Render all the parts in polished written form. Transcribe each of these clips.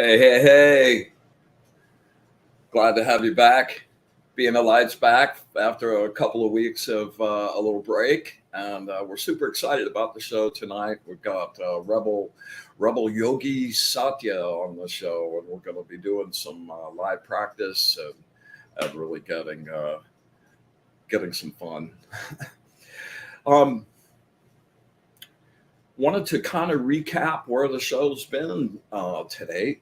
Hey. Glad to have you back. ENLIGHTEN's back after a couple of weeks of a little break. And we're super excited about the show tonight. We've got Rebel Yogi Satya on the show, and we're going to be doing some live practice and really getting some fun. Wanted to kind of recap where the show's been today.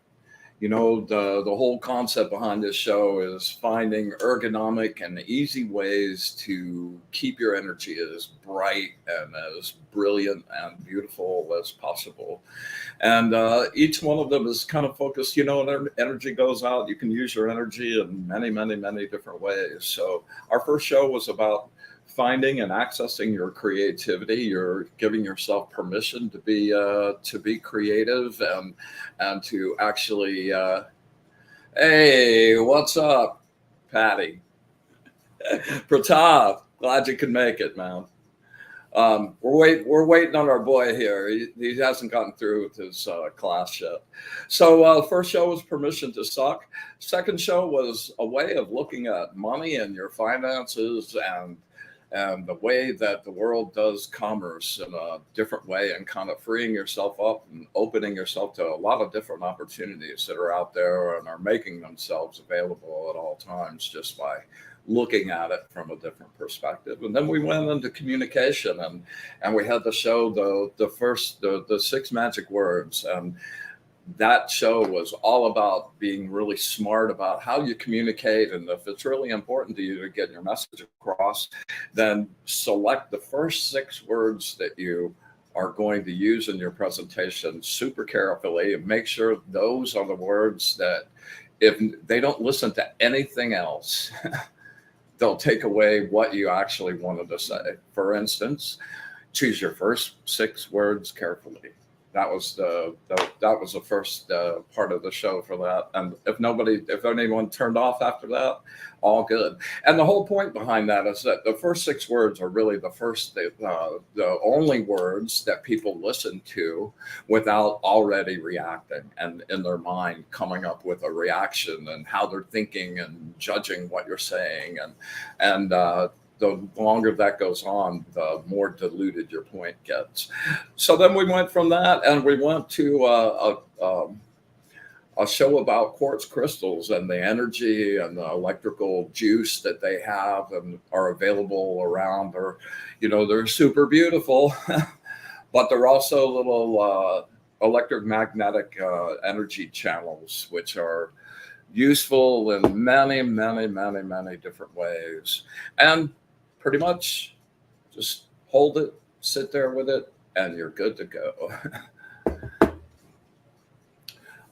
You know, the whole concept behind this show is finding ergonomic and easy ways to keep your energy as bright and as brilliant and beautiful as possible. And each one of them is kind of focused, you know, when energy goes out, you can use your energy in many, many, many different ways. So our first show was about finding and accessing your creativity. You're giving yourself permission to be creative and to actually hey, what's up, Patty? Pratap, glad you could make it, man. We're waiting on our boy here. He hasn't gotten through with his class yet. So first show was permission to suck. Second show was a way of looking at money and your finances and the way that the world does commerce in a different way, and kind of freeing yourself up and opening yourself to a lot of different opportunities that are out there and are making themselves available at all times just by looking at it from a different perspective. And then we went into communication, and we had the show, the 6 magic words. And that show was all about being really smart about how you communicate. And if it's really important to you to get your message across, then select the first 6 words that you are going to use in your presentation super carefully, and make sure those are the words that, if they don't listen to anything else, they'll take away what you actually wanted to say. For instance, choose your first 6 words carefully. That was the first part of the show for that. And if anyone turned off after that, all good. And the whole point behind that is that the first 6 words are really the only words that people listen to without already reacting, and in their mind coming up with a reaction and how they're thinking and judging what you're saying. And the longer that goes on, the more diluted your point gets. So then we went from that, and we went to a show about quartz crystals and the energy and the electrical juice that they have and are available around. Or, you know, they're super beautiful, but they're also little electromagnetic energy channels, which are useful in many, many, many, many different ways. And pretty much just hold it, sit there with it, and you're good to go.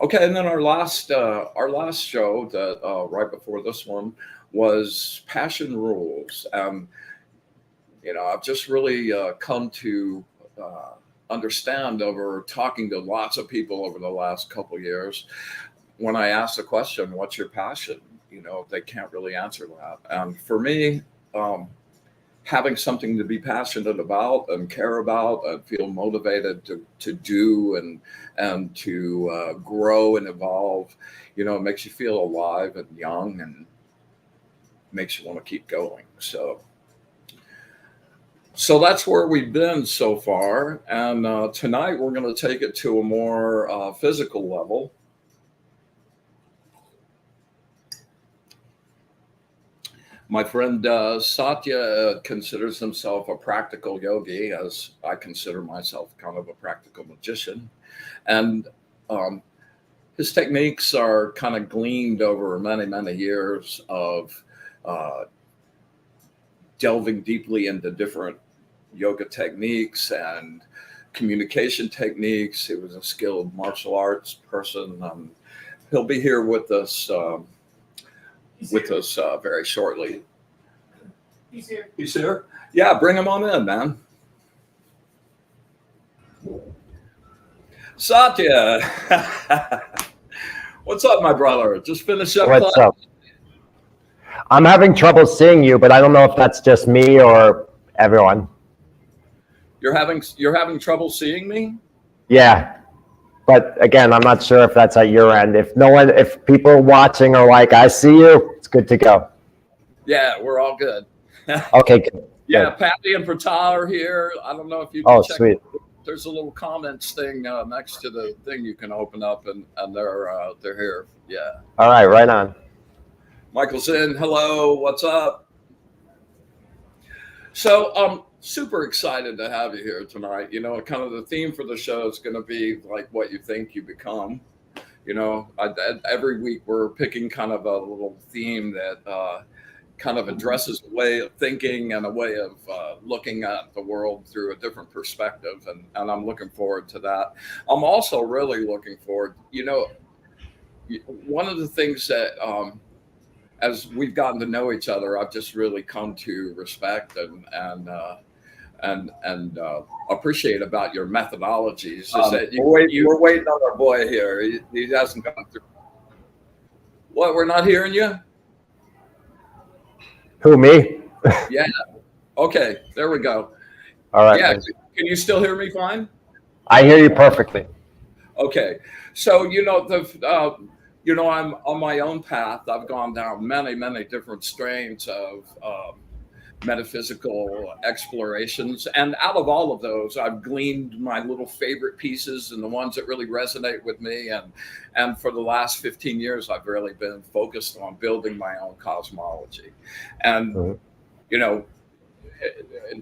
Okay, and then our last show that right before this one was Passion Rules. You know, I've just really come to understand, over talking to lots of people over the last couple of years, when I ask the question, "What's your passion?" You know, they can't really answer that. And for me, having something to be passionate about and care about and feel motivated to do and to grow and evolve, you know, it makes you feel alive and young and makes you want to keep going. So that's where we've been so far. And tonight we're going to take it to a more physical level. My friend Satya considers himself a practical yogi, as I consider myself kind of a practical magician. And his techniques are kind of gleaned over many, many years of delving deeply into different yoga techniques and communication techniques. He was a skilled martial arts person. He'll be here with us very shortly. He's here. He's here? Yeah, bring him on in, man. Satya. What's up, my brother? Just finished up. What's up? I'm having trouble seeing you, but I don't know if that's just me or everyone. You're having trouble seeing me? Yeah. But again, I'm not sure if that's at your end. If people watching are like, I see you, it's good to go. Yeah, we're all good. Okay, good. Yeah, good. Patty and Pratal are here. I don't know if you can check. Sweet. There's a little comments thing next to the thing you can open up, and they're here. Yeah. All right on. Michael's in. Hello, what's up? So I'm super excited to have you here tonight. You know, kind of the theme for the show is going to be like what you think you become. You know, every week we're picking kind of a little theme that kind of addresses a way of thinking and a way of looking at the world through a different perspective. And I'm looking forward to that. I'm also really looking forward, you know, one of the things that as we've gotten to know each other, I've just really come to respect and appreciate about your methodologies. Is that we're waiting on our boy here. He hasn't gone through. What? We're not hearing you? Who, me? Yeah. Okay. There we go. All right. Yeah. Can you still hear me fine? I hear you perfectly. Okay. So, you know, I'm on my own path. I've gone down many, many different strains of metaphysical explorations. And out of all of those, I've gleaned my little favorite pieces and the ones that really resonate with me. And for the last 15 years, I've really been focused on building my own cosmology. And, you know,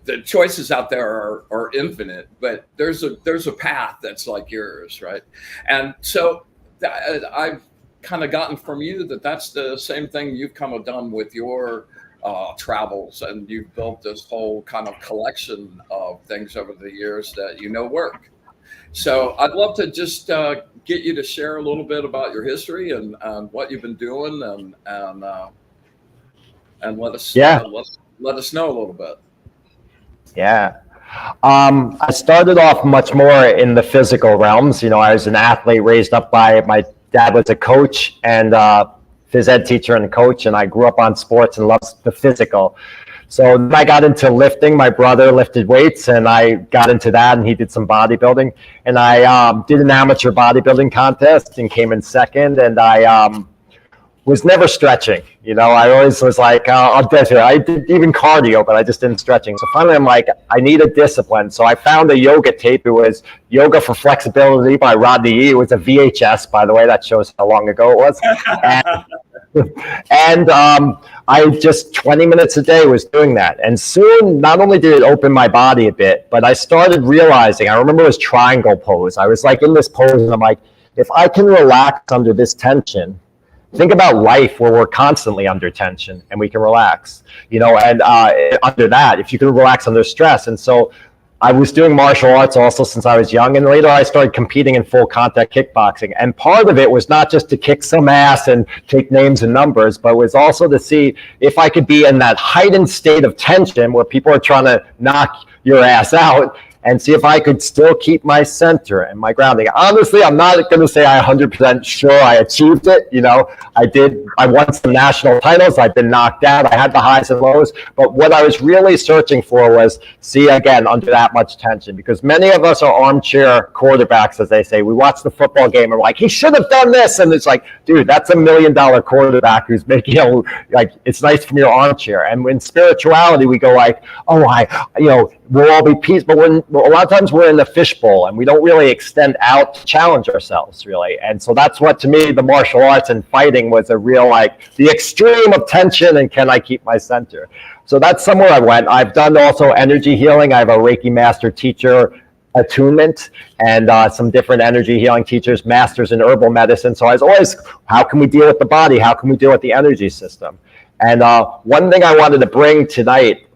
the choices out there are infinite, but there's a path that's like yours, right? And so I've kind of gotten from you that's the same thing you've kind of done with your travels, and you've built this whole kind of collection of things over the years that you know work. So I'd love to just get you to share a little bit about your history and what you've been doing, and let us let us know a little bit. Yeah. I started off much more in the physical realms. You know, I was an athlete raised up by my dad was a coach and phys ed teacher and coach, and I grew up on sports and loved the physical. So then I got into lifting. My brother lifted weights, and I got into that, and he did some bodybuilding. And I did an amateur bodybuilding contest and came in second, and I was never stretching. You know, I always was like, I'll do it. I did even cardio, but I just didn't stretching. So finally, I'm like, I need a discipline. So I found a yoga tape. It was Yoga for Flexibility by Rodney E. It was a VHS, by the way. That shows how long ago it was. And I just 20 minutes a day was doing that. And soon, not only did it open my body a bit, but I started realizing, I remember it was triangle pose. I was like in this pose, and I'm like, if I can relax under this tension, think about life where we're constantly under tension and we can relax, you know, and under that, if you can relax under stress. And so I was doing martial arts also since I was young. And later I started competing in full contact kickboxing. And part of it was not just to kick some ass and take names and numbers, but was also to see if I could be in that heightened state of tension where people are trying to knock your ass out, and see if I could still keep my center and my grounding. Honestly, I'm not going to say I'm 100% sure I achieved it. You know, I won some national titles. I've been knocked out. I had the highs and lows. But what I was really searching for was, see, again, under that much tension. Because many of us are armchair quarterbacks, as they say. We watch the football game and we're like, he should have done this. And it's like, dude, that's $1 million quarterback who's making, you know, like, it's nice from your armchair. And in spirituality, we go like, oh, we'll all be peace, but a lot of times we're in the fishbowl and we don't really extend out to challenge ourselves, really. And so that's what, to me, the martial arts and fighting was a real, like, the extreme of tension and can I keep my center? So that's somewhere I went. I've done also energy healing. I have a Reiki Master Teacher attunement and some different energy healing teachers, masters in herbal medicine. So I was always, how can we deal with the body? How can we deal with the energy system? And one thing I wanted to bring tonight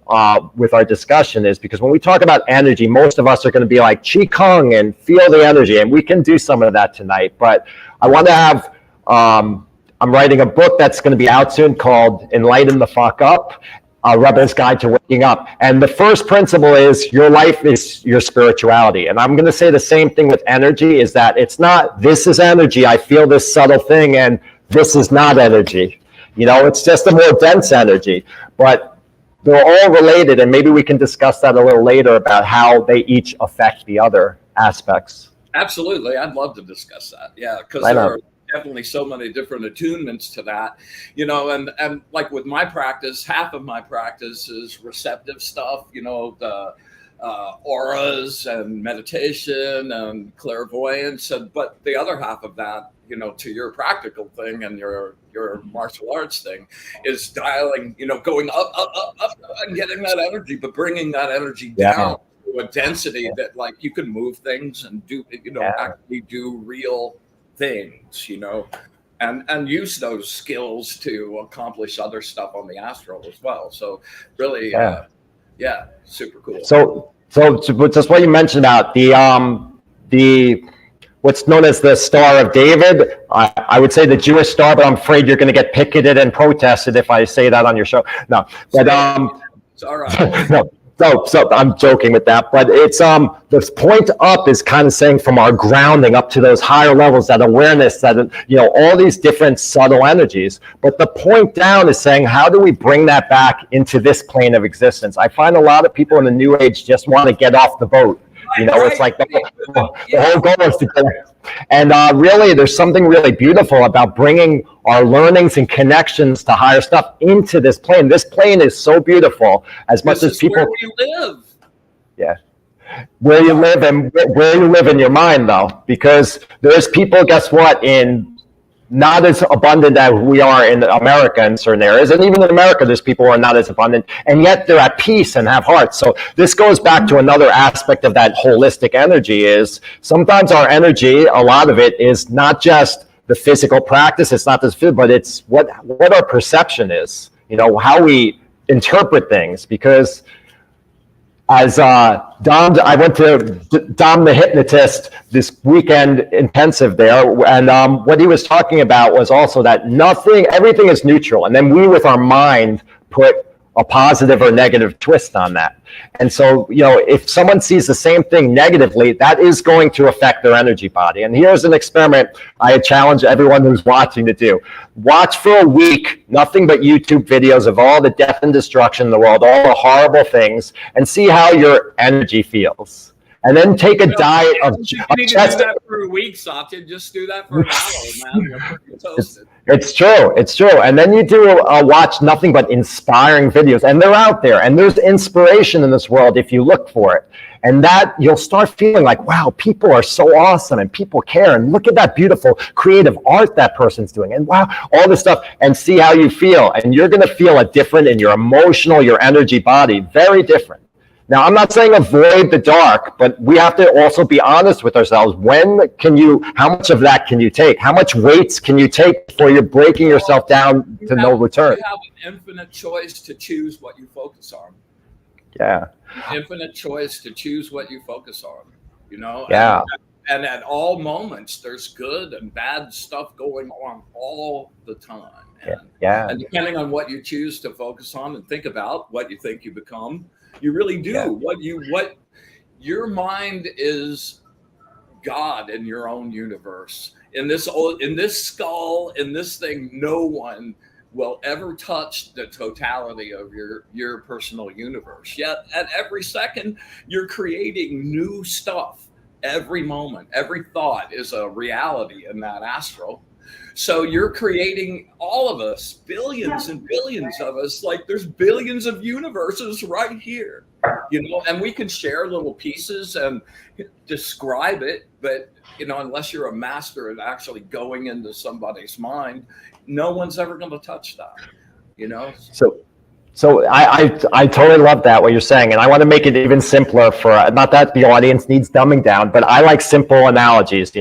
with our discussion is, because when we talk about energy, most of us are going to be like Qigong and feel the energy, and we can do some of that tonight. But I want to have, I'm writing a book that's going to be out soon called Enlighten the Fuck Up, a Rebel's Guide to Waking Up. And the first principle is your life is your spirituality. And I'm going to say the same thing with energy, is that it's not, this is energy, I feel this subtle thing, and this is not energy. You know, it's just a more dense energy. But they're all related, and maybe we can discuss that a little later about how they each affect the other aspects. Absolutely. I'd love to discuss that. Yeah, because there are definitely so many different attunements to that, you know, and like with my practice, half of my practice is receptive stuff, you know, the auras and meditation and clairvoyance, but the other half of that, you know, to your practical thing and your martial arts thing is dialing, you know, going up and getting that energy, but bringing that energy down to a density that, like, you can move things and do, you know, actually do real things, you know, and use those skills to accomplish other stuff on the astral as well. So really, super cool. So just what you mentioned about the what's known as the Star of David, I would say the Jewish star, but I'm afraid you're going to get picketed and protested if I say that on your show. No, but it's all right. So I'm joking with that, but it's the point up is kind of saying from our grounding up to those higher levels, that awareness, that, you know, all these different subtle energies. But the point down is saying, how do we bring that back into this plane of existence? I find a lot of people in the new age just want to get off the boat. You know, it's like the whole goal is to get, and really, there's something really beautiful about bringing our learnings and connections to higher stuff into this plane. This plane is so beautiful. As much as people, where you live. Yeah, where you live and where you live in your mind, though, because there's people. Guess what? In not as abundant as we are in America in certain areas. And even in America, there's people who are not as abundant, and yet they're at peace and have hearts. So this goes back to another aspect of that holistic energy, is sometimes our energy, a lot of it is not just the physical practice, it's not this, but it's what our perception is, you know, how we interpret things. Because as Dom, I went to Dom the hypnotist this weekend intensive there, and what he was talking about was also that everything is neutral, and then we with our mind put a positive or negative twist on that. And so, you know, if someone sees the same thing negatively, that is going to affect their energy body. And here's an experiment I challenge everyone who's watching to do. Watch for a week nothing but YouTube videos of all the death and destruction in the world, all the horrible things, and see how your energy feels. And then take a diet of you need to do that for a week, Satya. Just do that for an hour, man. You're toasted. It's true. And then you do watch nothing but inspiring videos, and they're out there, and there's inspiration in this world if you look for it. And that you'll start feeling like, wow, people are so awesome and people care, and look at that beautiful creative art that person's doing, and wow, all this stuff, and see how you feel. And you're going to feel a different in your emotional, your energy body, very different. Now, I'm not saying avoid the dark, but we have to also be honest with ourselves. How much of that can you take? How much weights can you take before you're breaking yourself down to no return? You have an infinite choice to choose what you focus on. Yeah. Infinite choice to choose what you focus on, you know? Yeah. And at all moments, there's good and bad stuff going on all the time. And depending on what you choose to focus on and think about, what you think you become, you really do. Yeah. What your mind is God in your own universe. In this skull, in this thing, no one will ever touch the totality of your personal universe. Yet at every second, you're creating new stuff. Every moment, every thought is a reality in that astral. So you're creating all of us, billions and billions of us, like there's billions of universes right here, and we can share little pieces and describe it, but unless you're a master at actually going into somebody's mind, no one's ever going to touch that, So I totally love that, what you're saying. And I want to make it even simpler for, not that the audience needs dumbing down, but I like simple analogies,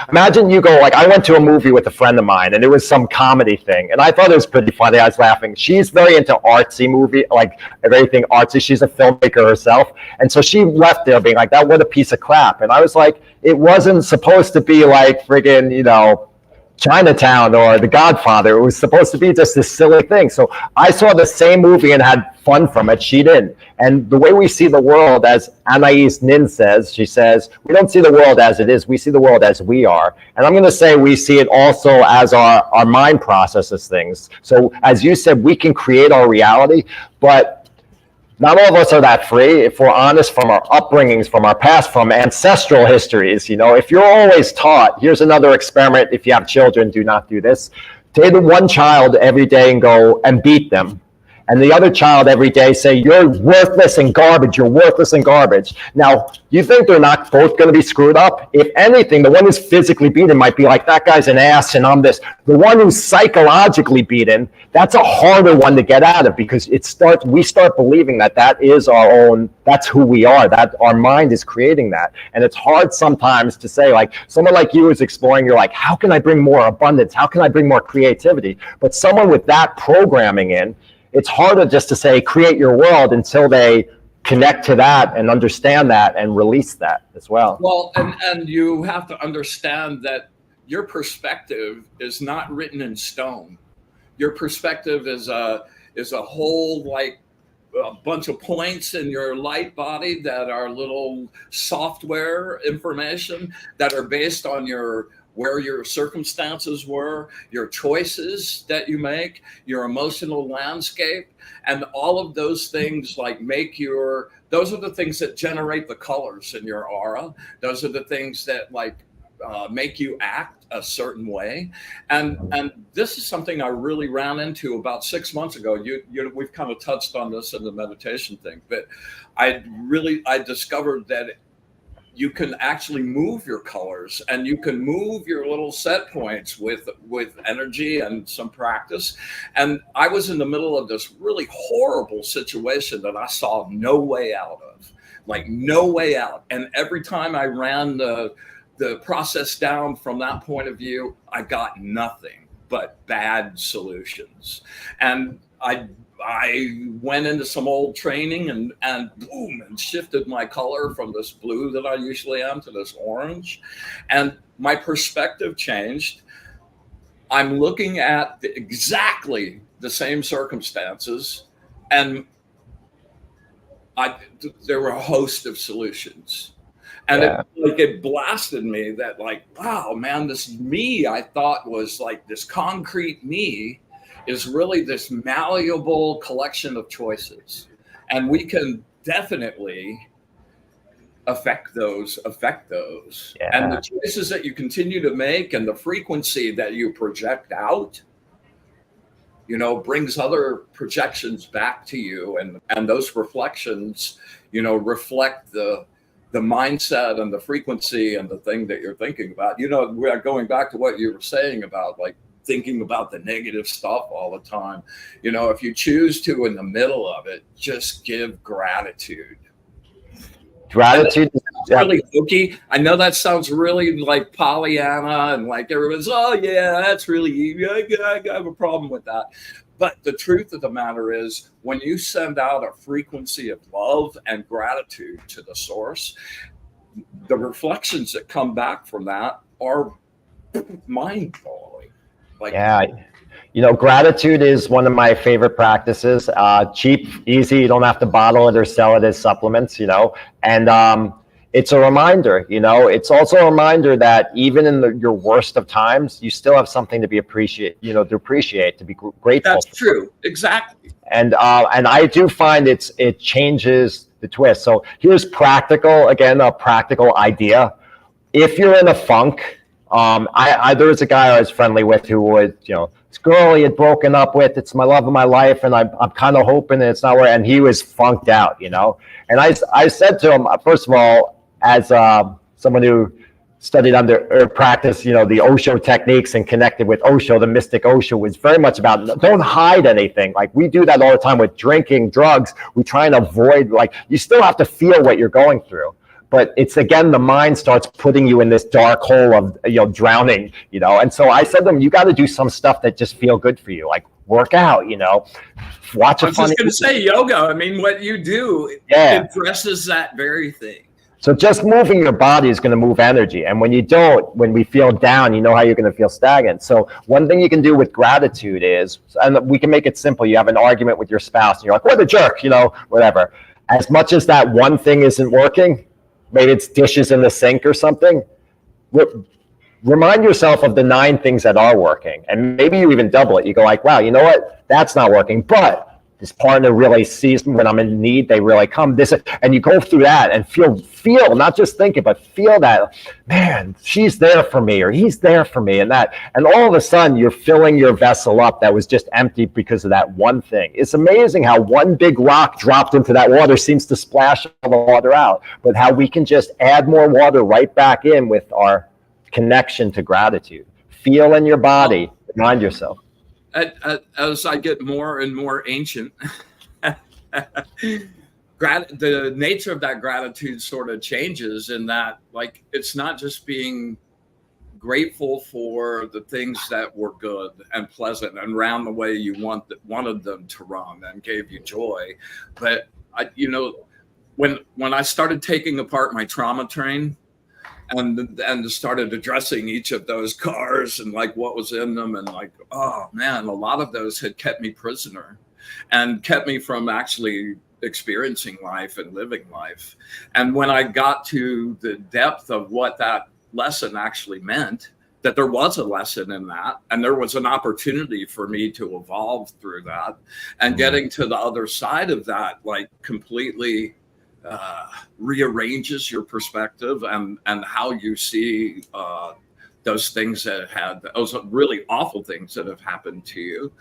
Imagine you go, like, I went to a movie with a friend of mine and it was some comedy thing. And I thought it was pretty funny. I was laughing. She's very into artsy movie, like everything artsy. She's a filmmaker herself. And so she left there being like, that what a piece of crap. And I was like, it wasn't supposed to be like friggin', Chinatown or The Godfather. It was supposed to be just this silly thing. So I saw the same movie and had fun from it. She didn't. And the way we see the world, as Anais Nin says, she says, we don't see the world as it is. We see the world as we are. And I'm going to say we see it also as our mind processes things. So as you said, we can create our reality, but not all of us are that free. If we're honest, from our upbringings, from our past, from ancestral histories, if you're always taught, here's another experiment. If you have children, do not do this. Take the one child every day and go and beat them. And the other child every day say, you're worthless and garbage. You're worthless and garbage. Now, you think they're not both going to be screwed up? If anything, the one who's physically beaten might be like, that guy's an ass and I'm this. The one who's psychologically beaten, that's a harder one to get out of, because we start believing that is our own, that's who we are, that our mind is creating that. And it's hard sometimes to say, like, someone like you is exploring, you're like, how can I bring more abundance? How can I bring more creativity? But someone with that programming in, it's harder just to say, create your world, until they connect to that and understand that and release that as well. Well, and you have to understand that your perspective is not written in stone. Your perspective is a whole, like, a bunch of points in your light body that are little software information that are based on where your circumstances were, your choices that you make, your emotional landscape, and all of those things those are the things that generate the colors in your aura. Those are the things that make you act a certain way. And this is something I really ran into about 6 months ago. We've kind of touched on this in the meditation thing, but I discovered that you can actually move your colors, and you can move your little set points with energy and some practice. And I was in the middle of this really horrible situation that I saw no way out of, like no way out. And every time I ran the process down from that point of view, I got nothing but bad solutions. And I went into some old training and boom, and shifted my color from this blue that I usually am to this orange. And my perspective changed. I'm looking at exactly the same circumstances, and there were a host of solutions. And it blasted me that, like, wow, man, this me I thought was like this concrete me is really this malleable collection of choices. And we can definitely affect those. Yeah. And the choices that you continue to make and the frequency that you project out, brings other projections back to you. And those reflections, reflect the mindset and the frequency and the thing that you're thinking about. We're going back to what you were saying about, like, thinking about the negative stuff all the time. If you choose to, in the middle of it, just give gratitude. Gratitude is really hokey. I know that sounds really like Pollyanna, and like everyone's, oh yeah, that's really easy. I have a problem with that. But the truth of the matter is, when you send out a frequency of love and gratitude to the source, the reflections that come back from that are mind-blowing. Gratitude is one of my favorite practices. Cheap, easy. You don't have to bottle it or sell it as supplements, and it's a reminder, it's also a reminder that even in your worst of times, you still have something to be to be grateful. That's true. Exactly. And I do find it changes the twist. So here's a practical idea. If you're in a funk, There was a guy I was friendly with who was, this girl he had broken up with. It's my love of my life, and I'm kind of hoping that it's not where. And he was funked out, And I said to him, first of all, as someone who studied under or practiced, the Osho techniques and connected with Osho, the mystic Osho, was very much about don't hide anything. Like we do that all the time with drinking, drugs. We try and avoid, you still have to feel what you're going through. But it's, again, the mind starts putting you in this dark hole of, drowning, And so I said to them, you got to do some stuff that just feel good for you, like work out, watch a funny. I was just going to say yoga. I mean, what you do addresses that very thing. So just moving your body is going to move energy. And when you don't, when we feel down, you know how you're going to feel stagnant. So one thing you can do with gratitude is, and we can make it simple. You have an argument with your spouse and you're like, what a jerk, whatever. As much as that one thing isn't working, maybe it's dishes in the sink or something, remind yourself of the 9 things that are working. And maybe you even double it. You go like, wow, you know what? That's not working. But this partner really sees me when I'm in need. They really come. And you go through that and feel, not just think it, but feel that, man, she's there for me or he's there for me. And all of a sudden you're filling your vessel up that was just empty because of that one thing. It's amazing how one big rock dropped into that water seems to splash all the water out, but how we can just add more water right back in with our connection to gratitude. Feel in your body, remind yourself. As I get more and more ancient, the nature of that gratitude sort of changes in that, it's not just being grateful for the things that were good and pleasant and ran the way you wanted them to run and gave you joy. But when I started taking apart my trauma train, and started addressing each of those cars and what was in them, and oh man, a lot of those had kept me prisoner and kept me from actually experiencing life and living life. And when I got to the depth of what that lesson actually meant, that there was a lesson in that, and there was an opportunity for me to evolve through that, and getting to the other side of that, completely rearranges your perspective and how you see those things that those really awful things that have happened to you.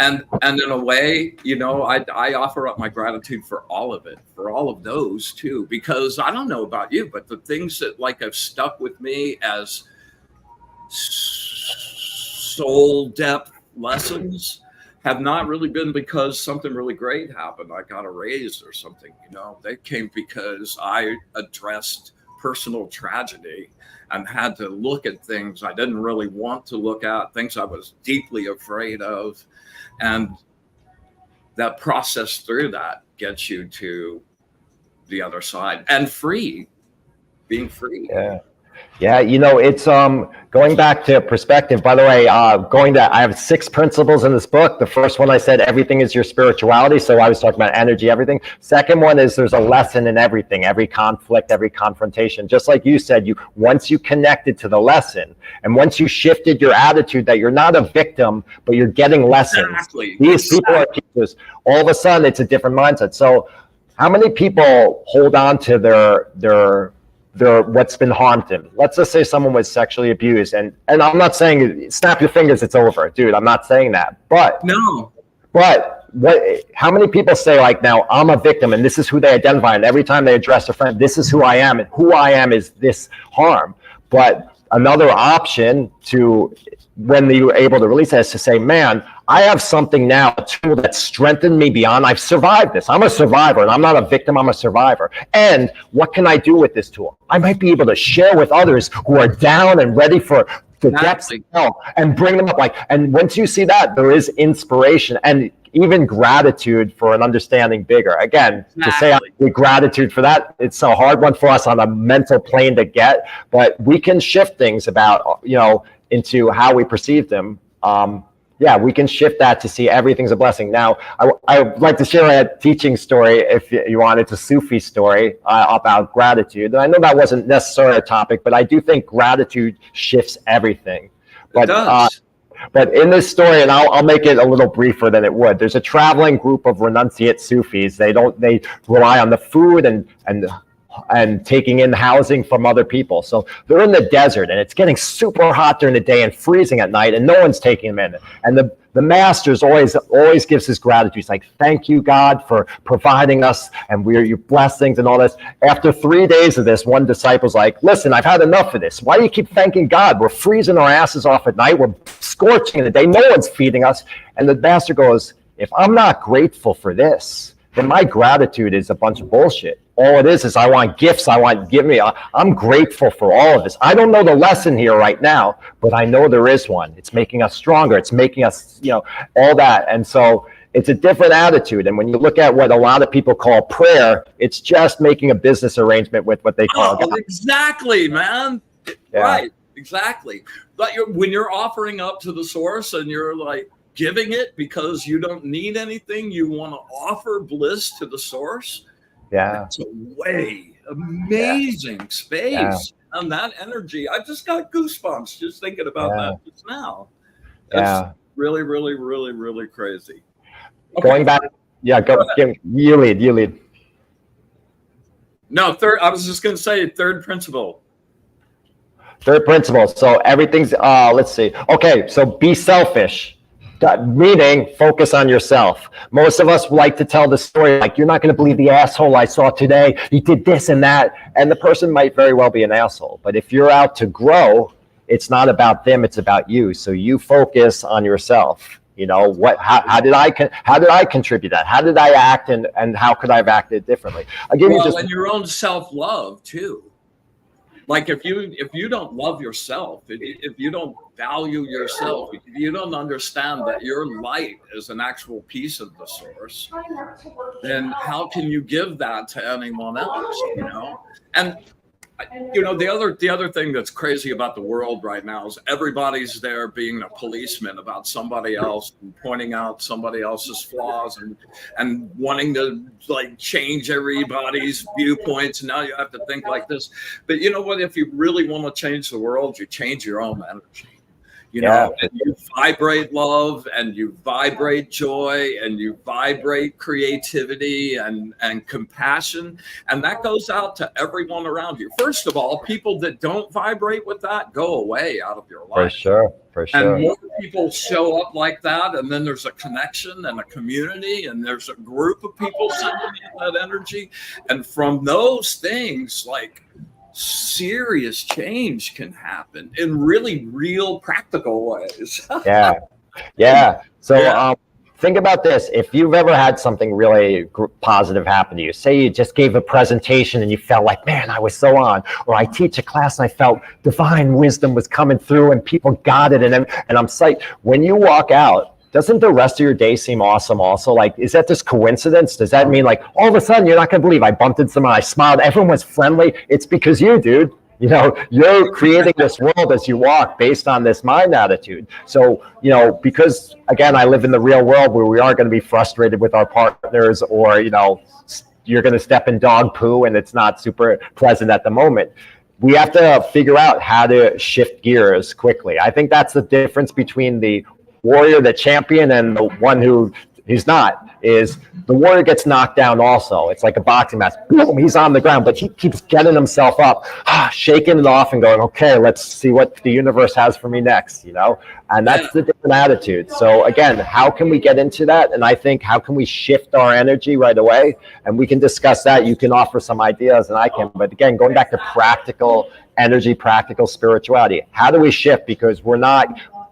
And in a way, I offer up my gratitude for all of it, for all of those too, because I don't know about you, but the things that have stuck with me as soul depth lessons have not really been because something really great happened. I got a raise or something, They came because I addressed personal tragedy and had to look at things I didn't really want to look at, things I was deeply afraid of. And that process through that gets you to the other side and being free. Yeah, it's going back to perspective. By the way, I have 6 principles in this book. The first one I said, everything is your spirituality. So I was talking about energy, everything. Second one is there's a lesson in everything, every conflict, every confrontation. Just like you said, once you connected to the lesson, and once you shifted your attitude that you're not a victim, but you're getting lessons. Exactly. These people are teachers. All of a sudden, it's a different mindset. So how many people hold on to their what's been harmed them? Let's just say someone was sexually abused, and I'm not saying snap your fingers, it's over, dude. I'm not saying that, but how many people say now I'm a victim and this is who they identify, and every time they address a friend, this is who I am, and who I am is this harm. But another option to, when you're able to release that, is to say, man, I have something now, a tool that strengthened me beyond. I've survived this. I'm a survivor, and I'm not a victim. I'm a survivor. And what can I do with this tool? I might be able to share with others who are down and ready for the depths of hell and bring them up. And once you see that, there is inspiration and even gratitude for an understanding bigger. Again, to say gratitude for that, it's a hard one for us on a mental plane to get, but we can shift things about, into how we perceive them. We can shift that to see everything's a blessing. Now, I would like to share a teaching story, if you want. It's a Sufi story about gratitude. And I know that wasn't necessarily a topic, but I do think gratitude shifts everything. But, it does. But in this story, and I'll make it a little briefer than it would, there's a traveling group of renunciate Sufis. They rely on the food and and taking in housing from other people. So they're in the desert and it's getting super hot during the day and freezing at night, and no one's taking them in. And the master's always gives his gratitude. He's like, thank you, God, for providing us and we're your blessings and all this. After 3 days of this, one disciple's like, listen, I've had enough of this. Why do you keep thanking God? We're freezing our asses off at night. We're scorching in the day. No one's feeding us. And the master goes, if I'm not grateful for this, then my gratitude is a bunch of bullshit. All it is I want gifts. I'm grateful for all of this. I don't know the lesson here right now, but I know there is one. It's making us stronger. It's making us, all that. And so it's a different attitude. And when you look at what a lot of people call prayer, it's just making a business arrangement with what they call God. Exactly, man. Yeah. Right. Exactly. But when you're offering up to the source and you're like giving it because you don't need anything, you want to offer bliss to the source. Yeah. That's a way amazing space and that energy. I just got goosebumps just thinking about that just now. That's really, really, really, really crazy. Okay. Going back, you lead. No, I was just going to say third principle. Third principle. So everything's, let's see. Okay, so be selfish. Meaning, focus on yourself. Most of us like to tell the story like, you're not going to believe the asshole I saw today. He did this and that. And the person might very well be an asshole. But if you're out to grow, it's not about them, it's about you. So you focus on yourself. How did I contribute that? How did I act and how could I have acted differently? I'll give you just and your own self-love too. Like if you don't love yourself, if you don't value yourself, if you don't understand that your light is an actual piece of the source, then how can you give that to anyone else? And the other thing that's crazy about the world right now is everybody's there being a policeman about somebody else and pointing out somebody else's flaws and wanting to like change everybody's viewpoints. Now you have to think like this. But you know what? If you really want to change the world, you change your own energy. And you vibrate love and you vibrate joy and you vibrate creativity and compassion. And that goes out to everyone around you. First of all, people that don't vibrate with that, go away out of your life. For sure. And more people show up like that. And then there's a connection and a community and there's a group of people sending in that energy. And from those things, like, serious change can happen in really real practical ways. So think about this. If you've ever had something really positive happen to you, say you just gave a presentation and you felt like, man, I was so on, or I teach a class and I felt divine wisdom was coming through and people got it and I'm psyched. When you walk out, doesn't the rest of your day seem awesome also? Like, is that just coincidence? Does that mean like all of a sudden you're not going to believe I bumped into someone, I smiled, everyone was friendly? It's because you, dude. You're creating this world as you walk based on this mind attitude. So, because again, I live in the real world where we are going to be frustrated with our partners or, you're going to step in dog poo and it's not super pleasant at the moment. We have to figure out how to shift gears quickly. I think that's the difference between the warrior, the champion, and the one who he's not, is the warrior gets knocked down also. It's like a boxing match. Boom, he's on the ground, but he keeps getting himself up, shaking it off and going, okay, let's see what the universe has for me next, And that's the different attitude. So again, how can we get into that? And I think, how can we shift our energy right away? And we can discuss that. You can offer some ideas and I can, but again, going back to practical energy, practical spirituality, how do we shift? Because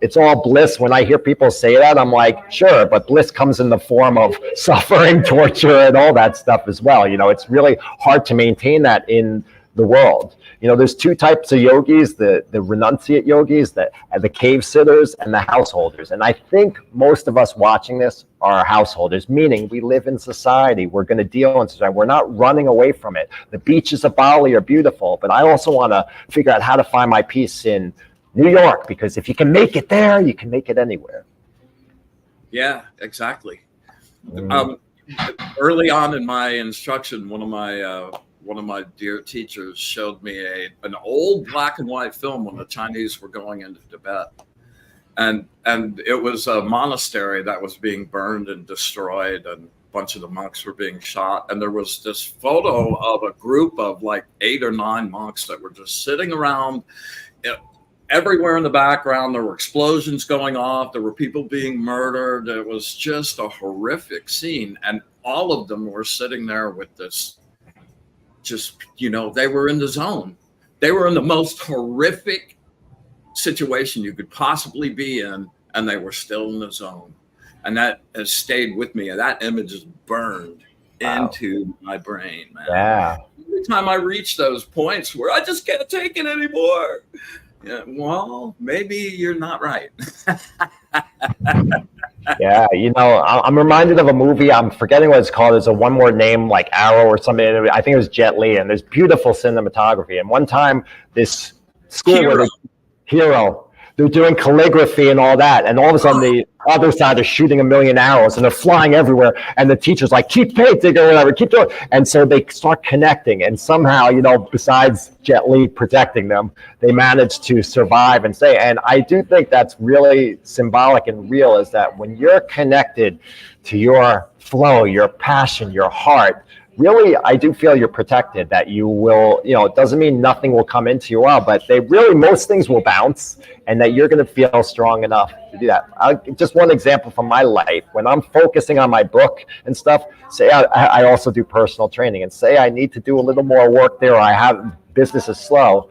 it's all bliss. When I hear people say that, I'm like, sure, but bliss comes in the form of suffering, torture, and all that stuff as well. It's really hard to maintain that in the world. There's two types of yogis, the renunciate yogis, the cave sitters, and the householders. And I think most of us watching this are householders, meaning we live in society. We're going to deal in society. We're not running away from it. The beaches of Bali are beautiful, but I also want to figure out how to find my peace in New York, because if you can make it there, you can make it anywhere. Yeah, exactly. Early on in my instruction, one of my dear teachers showed me an old black and white film when the Chinese were going into Tibet, and it was a monastery that was being burned and destroyed, bunch of the monks were being shot. And there was this photo of a group of like 8 or 9 monks that were just sitting around. Everywhere in the background, there were explosions going off. There were people being murdered. It was just a horrific scene. And all of them were sitting there with this, just, they were in the zone. They were in the most horrific situation you could possibly be in, and they were still in the zone. And that has stayed with me. And that image is burned into my brain, man. Yeah. Every time I reach those points where I just can't take it anymore. Yeah, well, maybe you're not right. Yeah, I'm reminded of a movie. I'm forgetting what it's called. There's a one-word name like Arrow or something. I think it was Jet Li, and there's beautiful cinematography. And one time, this school Hero, they're doing calligraphy and all that, and all of a sudden the other side is shooting 1,000,000 arrows and they're flying everywhere, and the teacher's like, keep painting or whatever, keep doing. And so they start connecting, and somehow, besides Jet Li protecting them, they manage to survive and stay. And I do think that's really symbolic and real, is that when you're connected to your flow, your passion, your heart, really, I do feel you're protected, that you will, it doesn't mean nothing will come into your well, but most things will bounce, and that you're going to feel strong enough to do that. Just one example from my life, when I'm focusing on my book and stuff, say I also do personal training, and say I need to do a little more work there, or I have business is slow,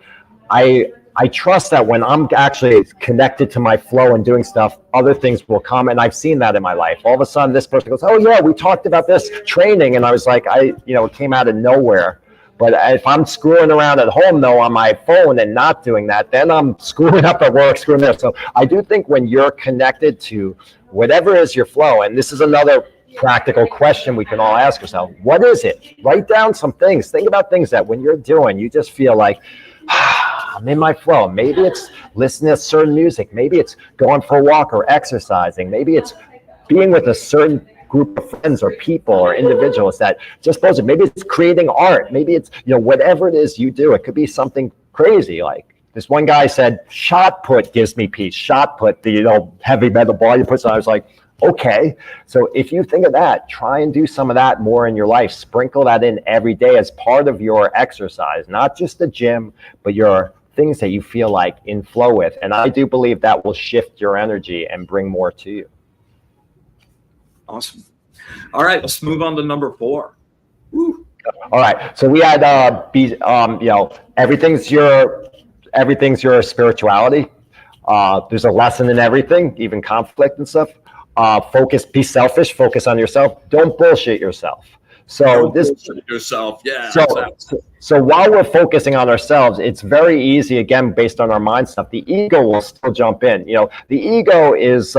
I trust that when I'm actually connected to my flow and doing stuff, other things will come. And I've seen that in my life. All of a sudden, this person goes, oh, yeah, we talked about this training. And I was like, it came out of nowhere. But if I'm screwing around at home, though, on my phone and not doing that, then I'm screwing up at work, screwing there. So I do think when you're connected to whatever is your flow, and this is another practical question we can all ask ourselves, what is it? Write down some things. Think about things that when you're doing, you just feel like, I'm in my flow. Maybe it's listening to certain music. Maybe it's going for a walk or exercising. Maybe it's being with a certain group of friends or people or individuals that just positive. Maybe it's creating art. Maybe it's, whatever it is you do. It could be something crazy. Like this one guy said, shot put gives me peace. Shot put, the heavy metal ball you put. So I was like, okay. So if you think of that, try and do some of that more in your life. Sprinkle that in every day as part of your exercise, not just the gym, but your things that you feel like in flow with. And I do believe that will shift your energy and bring more to you. Awesome. All right, let's move on to number 4. Woo. All right. So we had, everything's your spirituality. There's a lesson in everything, even conflict and stuff. Focus, be selfish, focus on yourself. Don't bullshit yourself. So yeah. So while we're focusing on ourselves, it's very easy, again, based on our mind stuff, the ego will still jump in. The ego is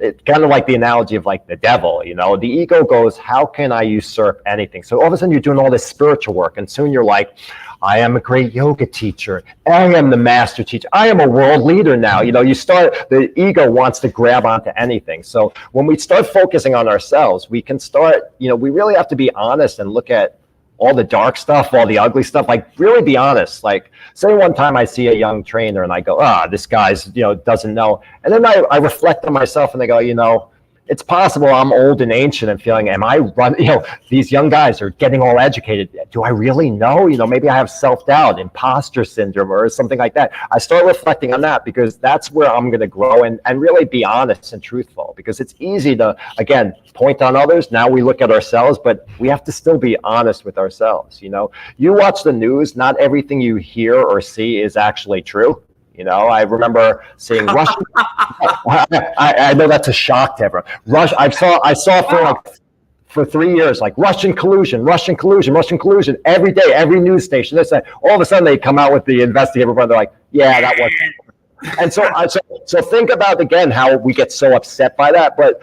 it's kind of like the analogy of like the devil. The ego goes, how can I usurp anything? So all of a sudden you're doing all this spiritual work, and soon you're like, I am a great yoga teacher. I am the master teacher. I am a world leader now. The ego wants to grab onto anything. So when we start focusing on ourselves, we can start, we really have to be honest and look at all the dark stuff, all the ugly stuff, like really be honest. Like say one time I see a young trainer and I go, this guy's, doesn't know. And then I reflect on myself and I go, it's possible I'm old and ancient and feeling, am I these young guys are getting all educated. Do I really know? Maybe I have self-doubt, imposter syndrome or something like that. I start reflecting on that because that's where I'm going to grow and really be honest and truthful, because it's easy to, again, point on others. Now we look at ourselves, but we have to still be honest with ourselves. You watch the news, not everything you hear or see is actually true. I remember seeing Russian. I know that's a shock to everyone. I saw for 3 years, like Russian collusion every day, every news station. They said, all of a sudden they come out with the investigative report. They're like, yeah, that was. And so think about again how we get so upset by that, but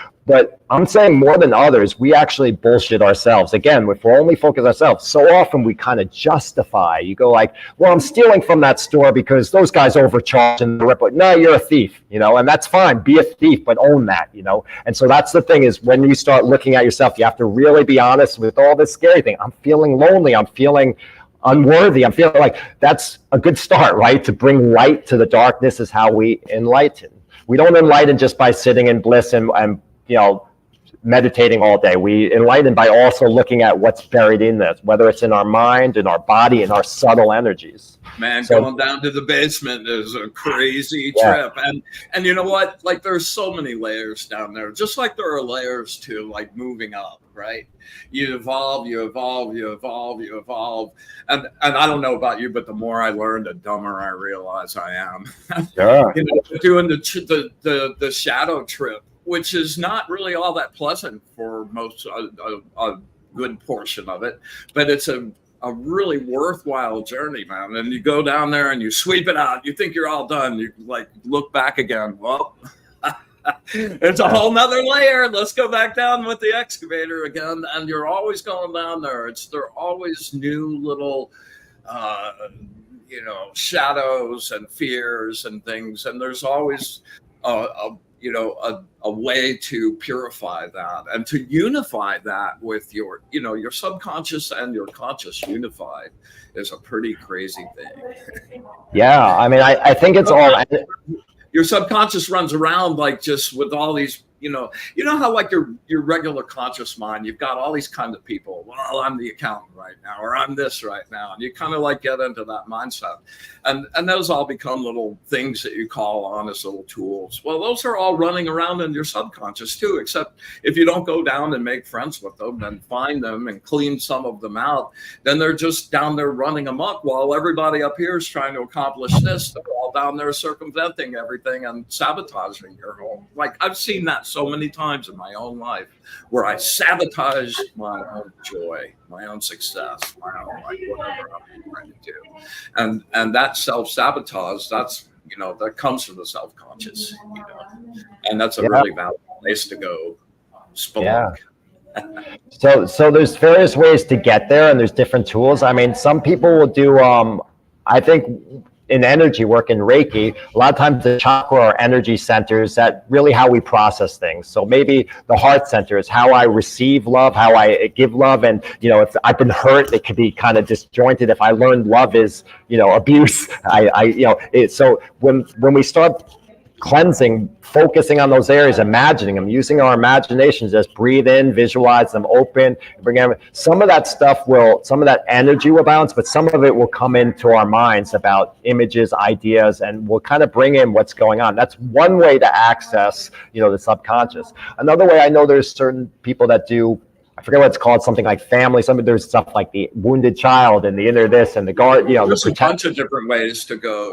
I'm saying more than others, we actually bullshit ourselves. Again, if we're only focused on ourselves, so often we kind of justify. You go like, well, I'm stealing from that store because those guys overcharged and the report. No, you're a thief, and that's fine. Be a thief, but own that, And so that's the thing is when you start looking at yourself, you have to really be honest with all this scary thing. I'm feeling lonely. I'm feeling unworthy. I'm feeling like that's a good start, right? To bring light to the darkness is how we enlighten. We don't enlighten just by sitting in bliss and meditating all day. We enlighten by also looking at what's buried in this, whether it's in our mind, in our body, in our subtle energies. Man, So, going down to the basement is a crazy Yeah. trip. And you know what? Like there's so many layers down there, just like there are layers to like moving up, right? You evolve, you evolve, you evolve, you evolve. And I don't know about you, but the more I learn, the dumber I realize I am. sure. You know, doing the shadow trip, which is not really all that pleasant for most a good portion of it, but it's a really worthwhile journey, man. And you go down there and you sweep it out. You think you're all done. You like look back again. Well, it's a whole nother layer. Let's go back down with the excavator again. And you're always going down there. There are always new little, shadows and fears and things. And there's always a way to purify that and to unify that with your subconscious and your conscious unified is a pretty crazy thing. Yeah. I mean, I think it's all. Your subconscious runs around like just with all these, you know how like your regular conscious mind, you've got all these kind of people. Well, I'm the accountant right now, or I'm this right now. And you kind of like get into that mindset. And those all become little things that you call on as little tools. Well, those are all running around in your subconscious too, except if you don't go down and make friends with them and find them and clean some of them out, then they're just down there running amok while everybody up here is trying to accomplish this. They're all down there circumventing everything and sabotaging your home. Like I've seen that so many times in my own life where I sabotage my own joy, my own success, my own like whatever I'm trying to do. And that self-sabotage, that comes from the self-conscious, and that's a really valuable place to go spelunk. Yeah. So there's various ways to get there, and there's different tools. I mean, some people will do, I think in energy work in Reiki, a lot of times the chakra or energy centers, that really how we process things. So maybe the heart center is how I receive love, how I give love. And, if I've been hurt, it could be kind of disjointed. If I learned love is, abuse, so when we start cleansing, focusing on those areas, imagining them, using our imaginations, just breathe in, visualize them, open, bring them. Some of that energy will bounce, but some of it will come into our minds about images, ideas, and we'll kind of bring in what's going on. That's one way to access, the subconscious. Another way, I know there's certain people that do, I forget what it's called, something like family. There's stuff like the wounded child and the inner this and the guard, there's a bunch of different ways to go.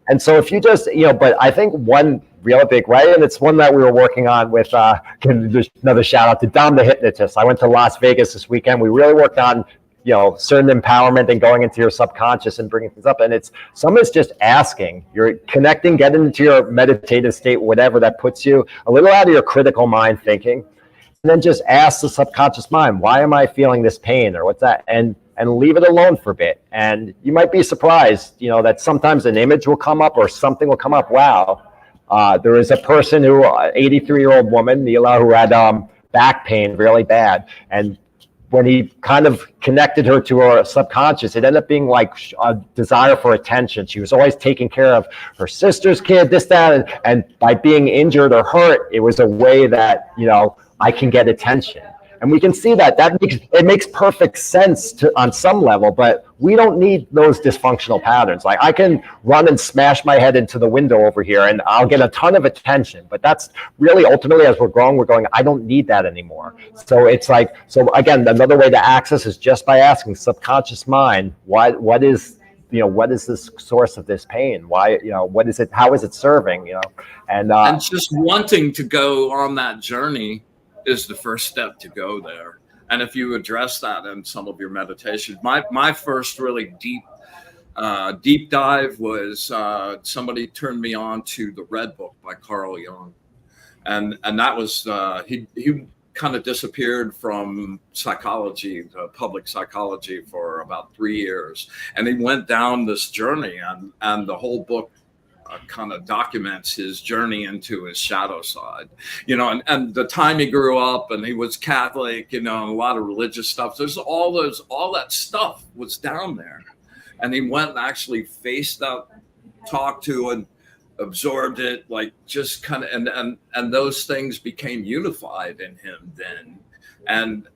And so if you just, but I think one real big way, and it's one that we were working on with, just another shout out to Dom the hypnotist. I went to Las Vegas this weekend. We really worked on, certain empowerment and going into your subconscious and bringing things up. And some is just asking, you're connecting, getting into your meditative state, whatever that puts you a little out of your critical mind thinking. And then just ask the subconscious mind, why am I feeling this pain or what's that? And leave it alone for a bit. And you might be surprised, that sometimes an image will come up or something will come up. Wow. There is a person 83-year-old woman, Neela, who had back pain really bad. And when he kind of connected her to her subconscious, it ended up being like a desire for attention. She was always taking care of her sister's kid, this, that, and by being injured or hurt, it was a way that, I can get attention. And we can see that makes perfect sense on some level, but we don't need those dysfunctional patterns. Like I can run and smash my head into the window over here and I'll get a ton of attention, but that's really ultimately as we're going, I don't need that anymore. So it's like, so again, another way to access is just by asking subconscious mind, what is this source of this pain? Why, what is it? How is it serving? And just wanting to go on that journey is the first step to go there. And if you address that in some of your meditations, my first really deep dive was somebody turned me on to the Red Book by Carl Jung, and that was he kind of disappeared from psychology, public psychology, for about 3 years, and he went down this journey, and the whole book kind of documents his journey into his shadow side, and the time he grew up, and he was Catholic, and a lot of religious stuff. There's all that stuff was down there, and he went and actually faced up, talked to absorbed it, like just kind of, and those things became unified in him then, and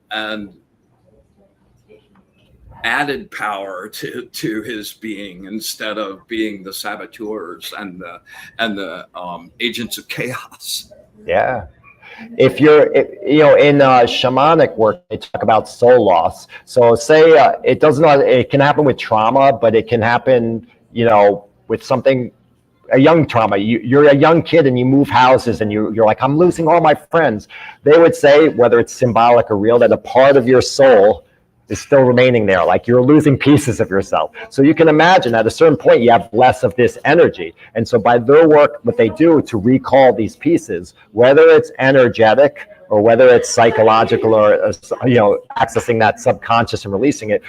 added power to his being instead of being the saboteurs and the agents of chaos. Yeah. If you're, in shamanic work, they talk about soul loss. So say it can happen with trauma, but it can happen, with something, a young trauma. You're a young kid and you move houses and you're like, I'm losing all my friends. They would say, whether it's symbolic or real, that a part of your soul is still remaining there, like you're losing pieces of yourself. So you can imagine at a certain point you have less of this energy. And so by their work, what they do to recall these pieces, whether it's energetic or whether it's psychological or accessing that subconscious and releasing it,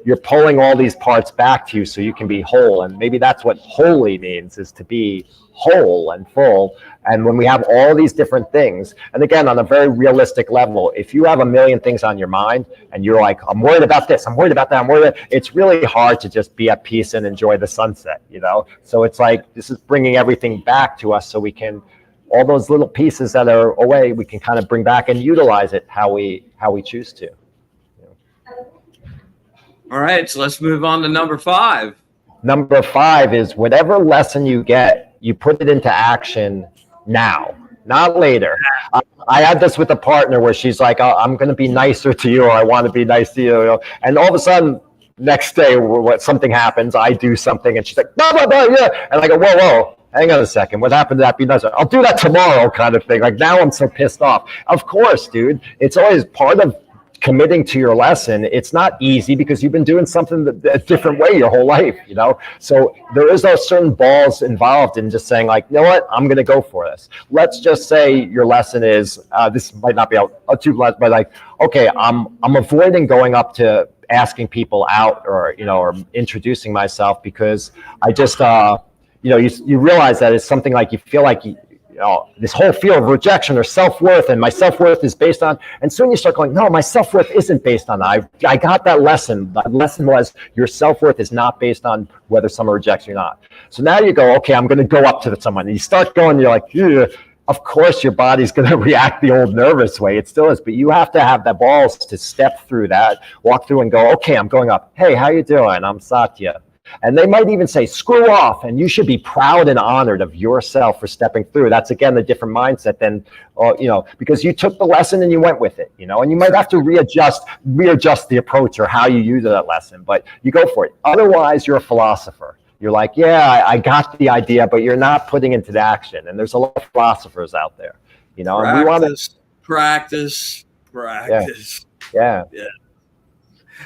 you're pulling all these parts back to you so you can be whole. And maybe that's what holy means, is to be whole and full. And when we have all these different things, and again, on a very realistic level, if you have a million things on your mind and you're like, I'm worried about this, I'm worried about that, it's really hard to just be at peace and enjoy the sunset, So it's like, this is bringing everything back to us so we can, all those little pieces that are away, we can kind of bring back and utilize it how we choose to. All right, so let's move on to number 5. Number 5 is whatever lesson you get, you put it into action now, not later. I had this with a partner where she's like, oh, I'm going to be nicer to you, or I want to be nice to you. And all of a sudden, next day, something happens, I do something, and she's like, blah, blah, blah, yeah. And I go, whoa, hang on a second. What happened to that? Be nicer. I'll do that tomorrow, kind of thing. Like, now I'm so pissed off. Of course, dude. It's always part of committing to your lesson. It's not easy because you've been doing something a different way your whole life, So there is those certain balls involved in just saying, like, you know what, I'm going to go for this. Let's just say your lesson is, this might not be too much, but like, okay, I'm avoiding going up to asking people out or introducing myself because I just, you realize that it's something like you feel like this whole fear of rejection or self-worth, and my self-worth is based on, and soon you start going, no, my self-worth isn't based on that. I got that lesson. The lesson was your self-worth is not based on whether someone rejects you or not. So now you go, okay, I'm going to go up to someone, and you start going, you're like, yeah. Of course your body's going to react the old nervous way. It still is, but you have to have the balls to step through that, walk through and go, okay, I'm going up. Hey, how you doing? I'm Satya. And they might even say, screw off. And you should be proud and honored of yourself for stepping through. That's, again, a different mindset than, because you took the lesson and you went with it, and you might have to readjust the approach or how you use that lesson, but you go for it. Otherwise, you're a philosopher. You're like, yeah, I got the idea, but you're not putting it into action. And there's a lot of philosophers out there, and we want to practice. Yeah.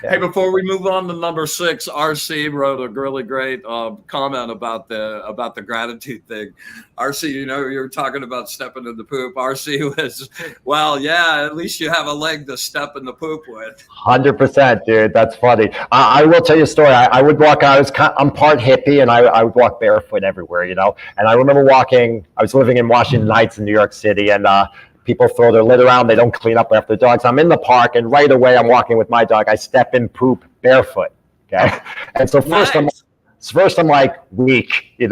Hey, before we move on to number 6, RC wrote a really great comment about the gratitude thing. RC, you were talking about stepping in the poop. RC was, well, yeah, at least you have a leg to step in the poop with. 100%, dude. That's funny. I will tell you a story. I would walk. I'm part hippie, and I would walk barefoot everywhere, And I remember walking. I was living in Washington Heights in New York City, and people throw their litter around. They don't clean up after their dogs. I'm in the park, and right away I'm walking with my dog. I step in poop barefoot. Okay, and so first I'm like weak, and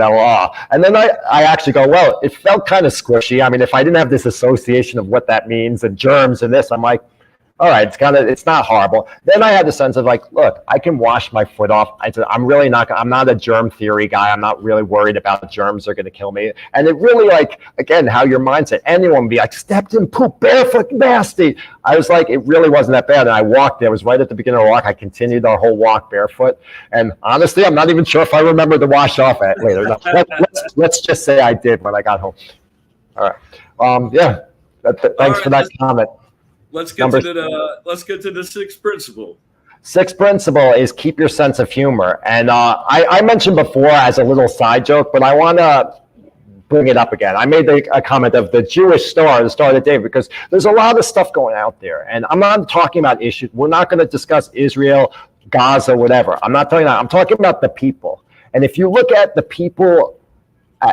then I actually go, well, it felt kind of squishy. I mean, if I didn't have this association of what that means and germs and this, I'm like, all right, it's not horrible. Then I had the sense of like, look, I can wash my foot off. I'm not a germ theory guy. I'm not really worried about germs are going to kill me. And it really, like, again, how your mindset, anyone would be like, stepped in poop, barefoot, nasty. I was like, it really wasn't that bad. And I walked there. It was right at the beginning of the walk. I continued our whole walk barefoot. And honestly, I'm not even sure if I remember to wash off it later. No, let's just say I did when I got home. All right. Thanks for that comment. Let's get to the 6th principle. 6th principle is keep your sense of humor. And I mentioned before as a little side joke, but I want to bring it up again. I made a comment of the Jewish star, the Star of the Day, because there's a lot of stuff going out there. And I'm not talking about issues. We're not going to discuss Israel, Gaza, whatever. I'm not talking about that. I'm talking about the people. And if you look at the people,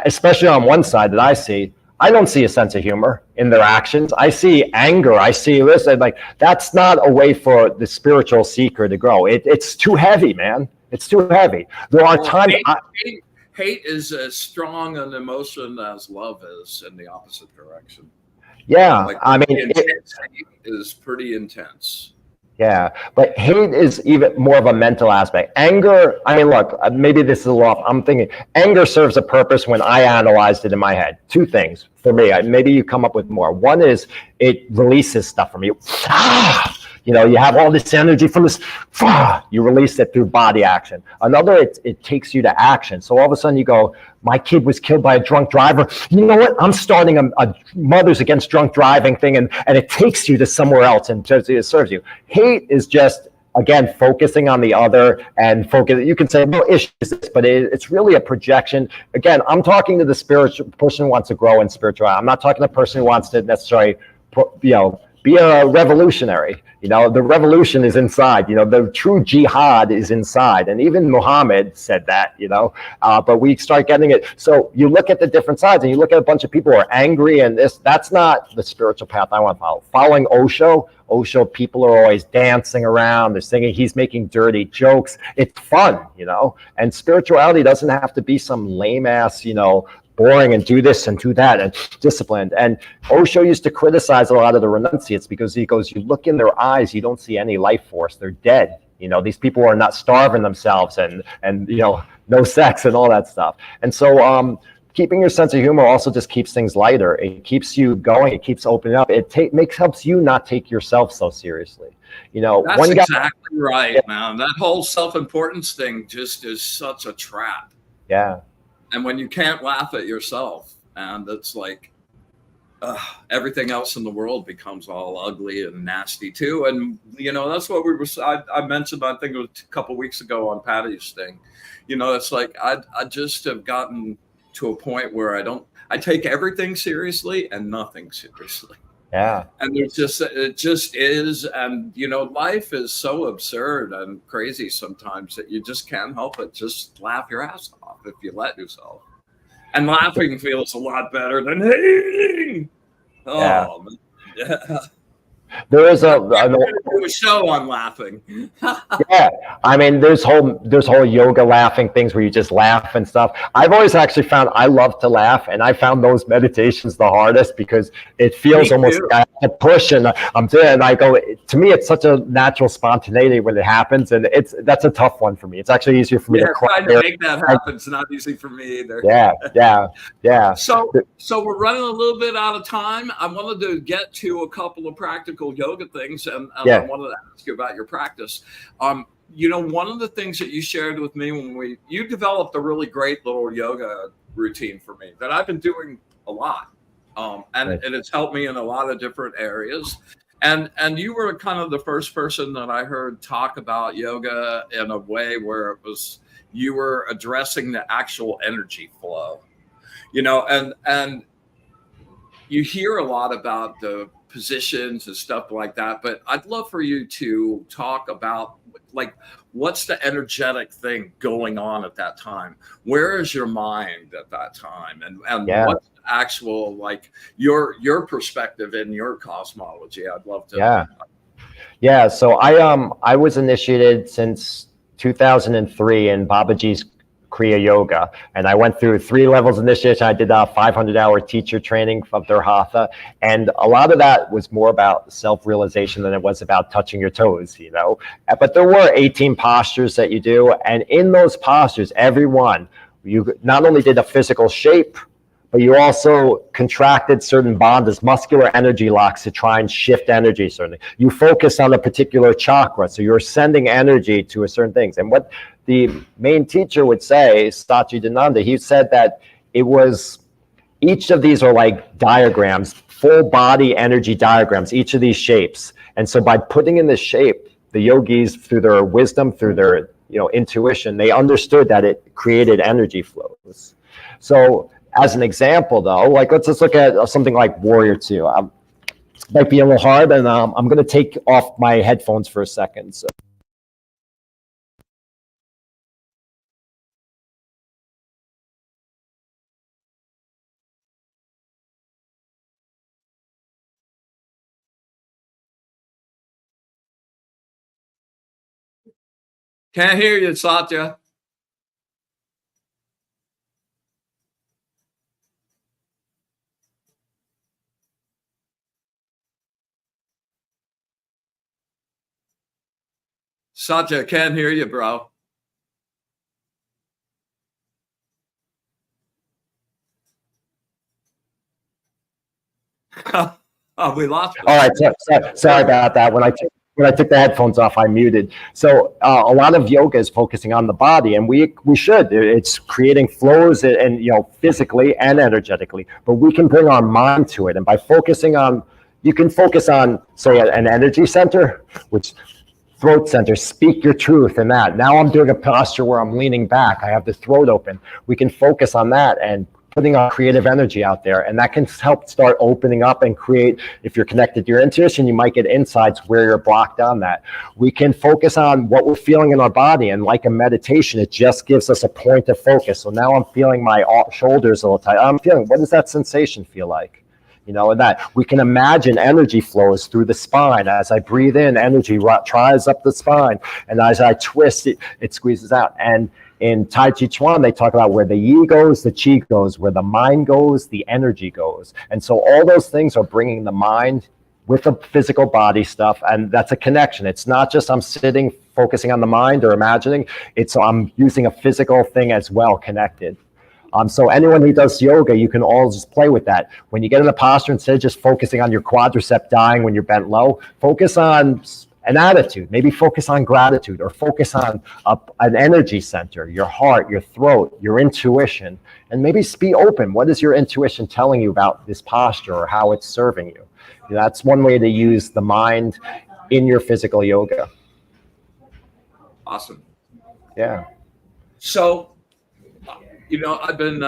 especially on one side that I see, I don't see a sense of humor in their actions. I see anger. I see this. And like, that's not a way for the spiritual seeker to grow. It's too heavy, man. It's too heavy. There are times. hate is as strong an emotion as love is in the opposite direction. Yeah, Like I mean, intense hate is pretty intense. yeah, but hate is even more of a mental aspect. Anger, I mean, look, maybe this is a lot. I'm thinking anger serves a purpose when I analyzed it in my head. Two things for me. Maybe you come up with more. One is it releases stuff from you. You know, you have all this energy from this. You release it through body action. Another, it takes you to action. So all of a sudden you go, my kid was killed by a drunk driver. You know what? I'm starting a Mothers Against Drunk Driving thing, and it takes you to somewhere else and it serves you. Hate is just, again, focusing on the other and focus. You can say, no issue is this, but it's really a projection. Again, I'm talking to the spiritual person who wants to grow in spirituality. I'm not talking to the person who wants to necessarily, be a revolutionary. You know, the revolution is inside. You know, the true jihad is inside. And even Muhammad said that, but we start getting it. So you look at the different sides and you look at a bunch of people who are angry, and that's not the spiritual path I want to follow. Following Osho, people are always dancing around. They're singing. He's making dirty jokes. It's fun, and spirituality doesn't have to be some lame ass, boring and do this and do that and disciplined. And Osho used to criticize a lot of the renunciates because he goes, you look in their eyes, you don't see any life force. They're dead. These people are not starving themselves and no sex and all that stuff. And so keeping your sense of humor also just keeps things lighter. It keeps you going. It keeps opening up. It helps you not take yourself so seriously. That's exactly right, man. That whole self-importance thing just is such a trap. Yeah. And when you can't laugh at yourself, and it's like everything else in the world becomes all ugly and nasty too. And that's what I mentioned, I think it was a couple of weeks ago on Patty's thing. It's like I just have gotten to a point where I take everything seriously and nothing seriously. Yeah. And it just is. And, life is so absurd and crazy sometimes that you just can't help it. Just laugh your ass off if you let yourself. And laughing feels a lot better than hating. Oh, yeah. Man. There is do a show on laughing. Yeah, I mean, there's whole yoga laughing things where you just laugh and stuff. I've always actually found I love to laugh, and I found those meditations the hardest because it feels almost like I have to push, and I'm doing. And I go, to me, it's such a natural spontaneity when it happens, and that's a tough one for me. It's actually easier for me to cry. Trying to make that happen is not easy for me either. Yeah. So we're running a little bit out of time. I wanted to get to a couple of practical yoga things, and I wanted to ask you about your practice. One of the things that you shared with me when you developed a really great little yoga routine for me that I've been doing a lot, and it's helped me in a lot of different areas. And you were kind of the first person that I heard talk about yoga in a way where it was you were addressing the actual energy flow, and you hear a lot about the positions and stuff like that, but I'd love for you to talk about what's the energetic thing going on at that time? Where is your mind at that time? And what's the actual, your perspective in your cosmology? I'd love to. Yeah. So I was initiated since 2003 in Babaji's Kriya Yoga, and I went through 3 levels of initiation. I did a 500-hour teacher training of their hatha, and a lot of that was more about self-realization than it was about touching your toes, But there were 18 postures that you do, and in those postures, you not only did a physical shape, but you also contracted certain bandhas, muscular energy locks to try and shift energy. Certainly, you focus on a particular chakra, so you're sending energy to a certain things. And what the main teacher would say, Satchidananda, he said that it was each of these are like diagrams, full body energy diagrams, each of these shapes. And so by putting in this shape, the yogis, through their wisdom, through their intuition, they understood that it created energy flows. So as an example, though, let's just look at something like Warrior 2. It might be a little hard, and I'm going to take off my headphones for a second. So. Can't hear you, Satya. Satya, can't hear you, bro. Oh, we lost it. All right, sorry about that. When I took the headphones off, I muted. So a lot of yoga is focusing on the body, and we should. It's creating flows and physically and energetically. But we can bring our mind to it, and by focusing on, you can focus on, say, an energy center, which throat center, speak your truth in that. Now I'm doing a posture where I'm leaning back. I have the throat open. We can focus on that and putting our creative energy out there, and that can help start opening up and create. If you're connected to your intuition, you might get insights where you're blocked on that. We can focus on what we're feeling in our body, and like a meditation, it just gives us a point of focus. So now I'm feeling my shoulders a little tight. I'm feeling, what does that sensation feel like? And that we can imagine energy flows through the spine. As I breathe in, energy tries up the spine, and as I twist it, it squeezes out. And in Tai Chi Chuan, they talk about where the yi goes, the chi goes, where the mind goes, the energy goes. And so all those things are bringing the mind with the physical body stuff, and that's a connection. It's not just I'm sitting focusing on the mind or imagining, it's I'm using a physical thing as well connected. So anyone who does yoga, you can all just play with that. When you get in the posture, instead of just focusing on your quadricep dying when you're bent low, focus on an attitude, maybe focus on gratitude, or focus on an energy center, your heart, your throat, your intuition, and maybe be open. What is your intuition telling you about this posture or how it's serving you? That's one way to use the mind in your physical yoga. Awesome. Yeah. So, I've been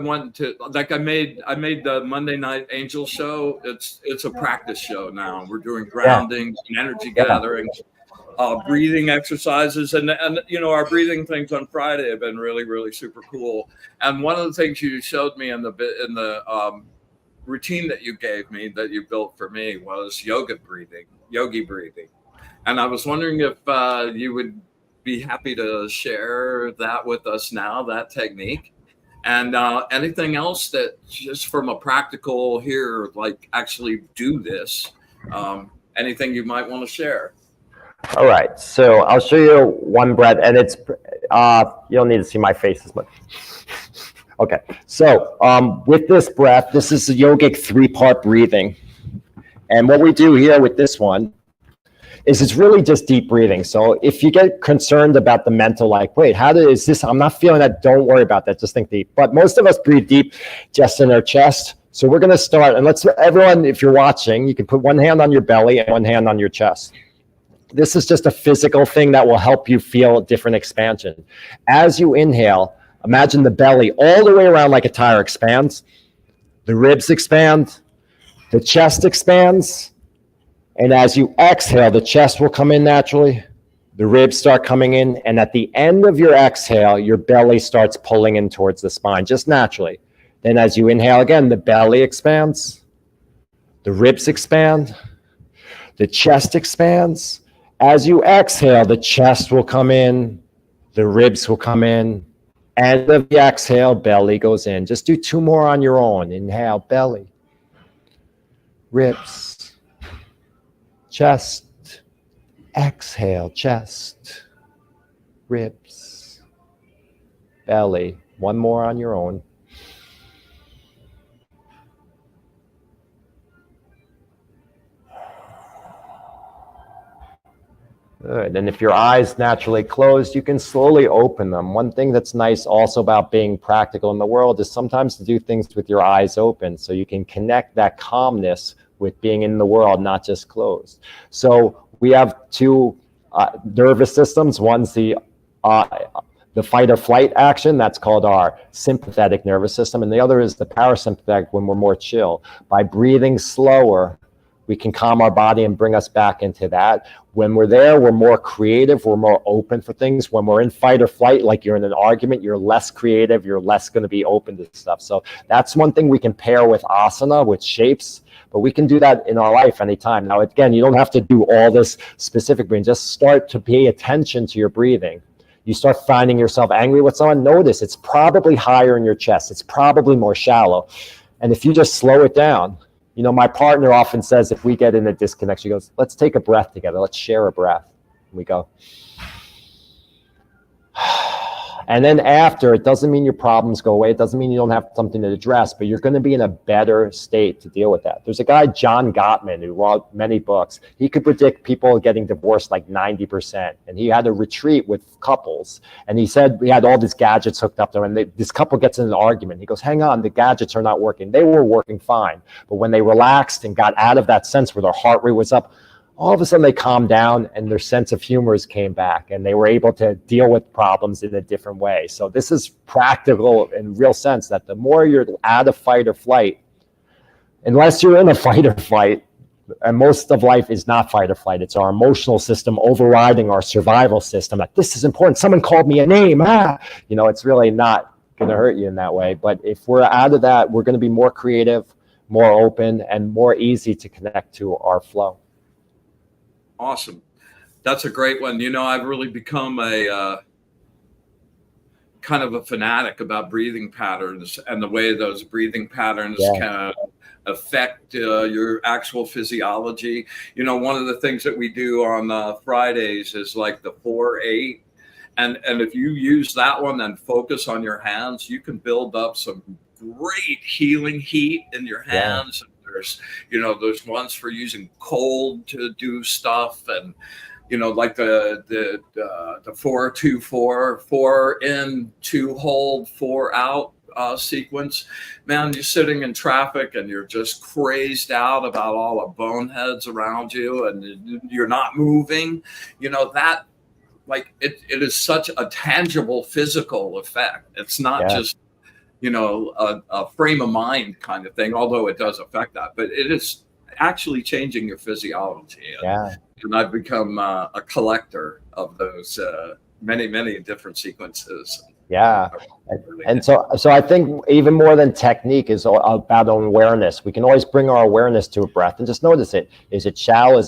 wanting to, like, I made the Monday Night Angel show. It's a practice show now. We're doing groundings and energy gatherings, breathing exercises, and our breathing things on Friday have been really, really super cool. And one of the things you showed me in the routine that you gave me, that you built for me, was yogi breathing. And I was wondering if you would be happy to share that with us now, that technique, and anything else that, just from a practical here, like actually do this, anything you might want to share. All right, so I'll show you one breath, and it's you don't need to see my face as much. Okay, so with this breath, this is a yogic 3-part breathing, and what we do here with this one is it's really just deep breathing. So if you get concerned about the mental, like, wait, is this, I'm not feeling that, don't worry about that, just think deep. But most of us breathe deep just in our chest. So we're gonna start, and everyone, if you're watching, you can put one hand on your belly and one hand on your chest. This is just a physical thing that will help you feel a different expansion. As you inhale, imagine the belly all the way around like a tire expands, the ribs expand, the chest expands, and as you exhale, the chest will come in naturally, the ribs start coming in, and at the end of your exhale, your belly starts pulling in towards the spine, just naturally. Then as you inhale again, the belly expands, the ribs expand, the chest expands. As you exhale, the chest will come in, the ribs will come in. End of the exhale, belly goes in. Just do 2 more on your own. Inhale, belly, ribs, chest, exhale, chest, ribs, belly. 1 more on your own. Good. And if your eyes naturally closed, you can slowly open them. One thing that's nice also about being practical in the world is sometimes to do things with your eyes open, so you can connect that calmness with being in the world, not just closed. So we have 2 nervous systems. One's the fight or flight action, that's called our sympathetic nervous system, and the other is the parasympathetic, when we're more chill. By breathing slower, we can calm our body and bring us back into that. When we're there, we're more creative, we're more open for things. When we're in fight or flight, like you're in an argument, you're less creative, you're less going to be open to stuff. So that's one thing we can pair with asana, with shapes, but we can do that in our life anytime. Now, again, you don't have to do all this specific breathing, just start to pay attention to your breathing. You start finding yourself angry with someone, notice it's probably higher in your chest, it's probably more shallow. And if you just slow it down, my partner often says, if we get in a disconnect, she goes, let's take a breath together. Let's share a breath. We go. And then after, it doesn't mean your problems go away. It doesn't mean you don't have something to address, but you're going to be in a better state to deal with that. There's a guy, John Gottman, who wrote many books. He could predict people getting divorced like 90%. And he had a retreat with couples. And he said he had all these gadgets hooked up to him. And this couple gets in an argument. He goes, hang on, the gadgets are not working. They were working fine. But when they relaxed and got out of that sense where their heart rate was up, all of a sudden they calmed down and their sense of humor came back and they were able to deal with problems in a different way. So this is practical in real sense that the more you're out of fight or flight, unless you're in a fight or flight, and most of life is not fight or flight. It's our emotional system overriding our survival system. Like, this is important. Someone called me a name. It's really not going to hurt you in that way. But if we're out of that, we're going to be more creative, more open, and more easy to connect to our flow. Awesome. That's a great one. I've really become a kind of a fanatic about breathing patterns and the way those breathing patterns can affect your actual physiology. One of the things that we do on Fridays is like the 4-8. And if you use that one and focus on your hands, you can build up some great healing heat in your hands. There's ones for using cold to do stuff, and like the 4-2-4, 4 in, 2 hold, 4 out sequence. Man, you're sitting in traffic and you're just crazed out about all the boneheads around you, and you're not moving. That, like, it is such a tangible physical effect. It's not just a frame of mind kind of thing, although it does affect that, but it is actually changing your physiology. And I've become a collector of those many, many different sequences. And so I think even more than technique is about awareness. We can always bring our awareness to a breath and just notice it. Is it shallow?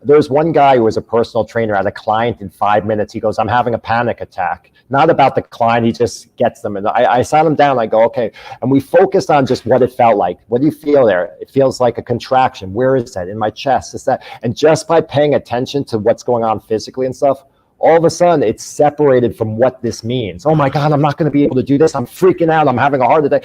There's one guy who was a personal trainer, had a client in 5 minutes. He goes, I'm having a panic attack. Not about the client, he just gets them. And I sat him down, I go, okay. And we focused on just what it felt like. What do you feel there? It feels like a contraction. Where is that? In my chest, is that? And just by paying attention to what's going on physically and stuff, all of a sudden it's separated from what this means. Oh my God, I'm not going to be able to do this. I'm freaking out. I'm having a heart attack.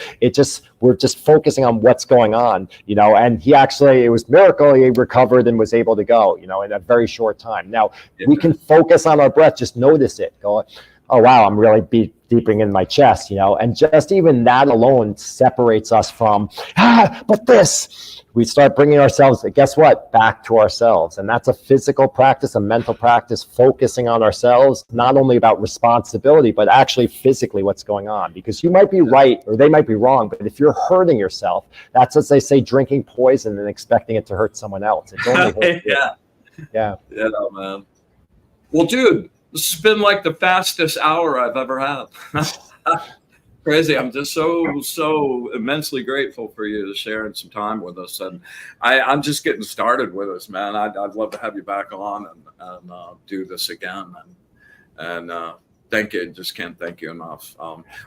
We're just focusing on what's going on, and it was a miracle. He recovered and was able to go, in a very short time. Now we can focus on our breath, just notice it. Go, oh wow, I'm really deeping in my chest, and just even that alone separates us from, but this. We start bringing ourselves, guess what, back to ourselves. And that's a physical practice, a mental practice, focusing on ourselves, not only about responsibility, but actually physically what's going on. Because you might be right or they might be wrong, but if you're hurting yourself, that's, as they say, drinking poison and expecting it to hurt someone else. It's only Yeah, man. Well, dude, this has been like the fastest hour I've ever had. Crazy. I'm just so immensely grateful for you sharing some time with us. And I'm just getting started with us, man. I'd love to have you back on and do this again. And thank you. Just can't thank you enough.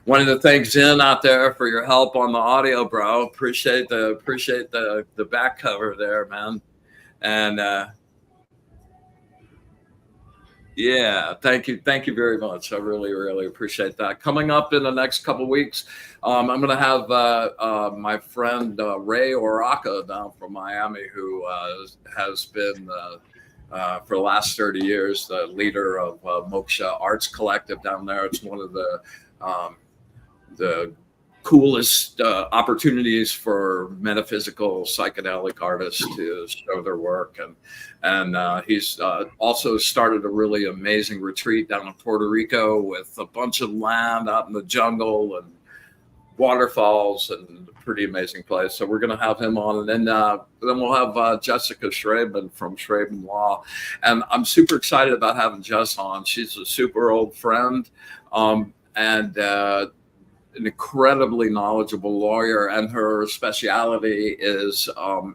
Wanted to thank Zen out there for your help on the audio, bro. Appreciate the back cover there, man. And thank you very much. I really, really appreciate that. Coming up in the next couple of weeks, I'm going to have my friend Ray Oraka down from Miami, who has been for the last 30 years the leader of Moksha Arts Collective down there. It's one of the coolest opportunities for metaphysical psychedelic artists to show their work, and he's also started a really amazing retreat down in Puerto Rico with a bunch of land out in the jungle and waterfalls, and a pretty amazing place. So we're going to have him on, and then we'll have Jessica Schraben from Schraben Law, and I'm super excited about having Jess on. She's a super old friend, and an incredibly knowledgeable lawyer, and her speciality is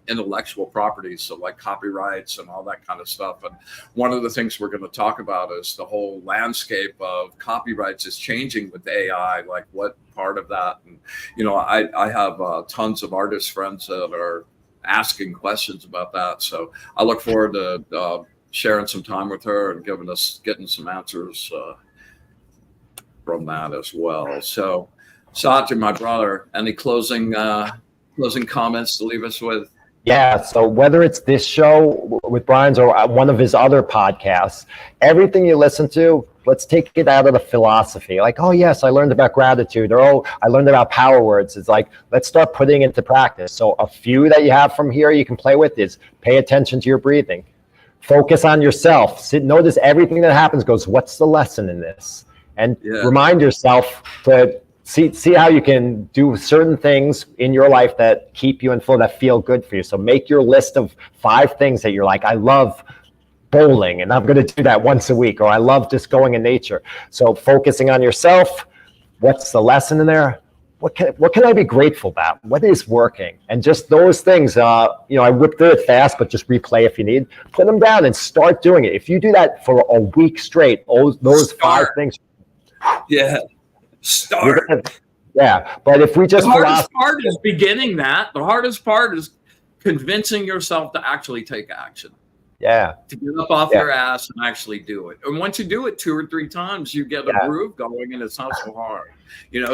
intellectual property, so like copyrights and all that kind of stuff. And one of the things we're going to talk about is the whole landscape of copyrights is changing with AI, like what part of that. And I have tons of artist friends that are asking questions about that, so I look forward to sharing some time with her and getting some answers from that as well. So, Satya, my brother, any closing comments to leave us with? Yeah, so whether it's this show with Brian's or one of his other podcasts, everything you listen to, let's take it out of the philosophy. Like, oh, yes, I learned about gratitude, or oh, I learned about power words. It's like, let's start putting it into practice. So a few that you have from here you can play with is pay attention to your breathing. Focus on yourself. Notice everything that happens goes, what's the lesson in this? And remind yourself to see how you can do certain things in your life that keep you in flow, that feel good for you. So make your list of 5 things that you're like, I love bowling and I'm going to do that once a week, or I love just going in nature. So focusing on yourself, what's the lesson in there? What can I be grateful about? What is working? And just those things, I whipped through it fast, but just replay if you need. Put them down and start doing it. If you do that for a week straight, those 5 things. Yeah. Start. Yeah, but if we just the hardest part is beginning that. The hardest part is convincing yourself to actually take action. Yeah. To get up off your ass and actually do it. And once you do it 2 or 3 times, you get a groove going, and it's not so hard.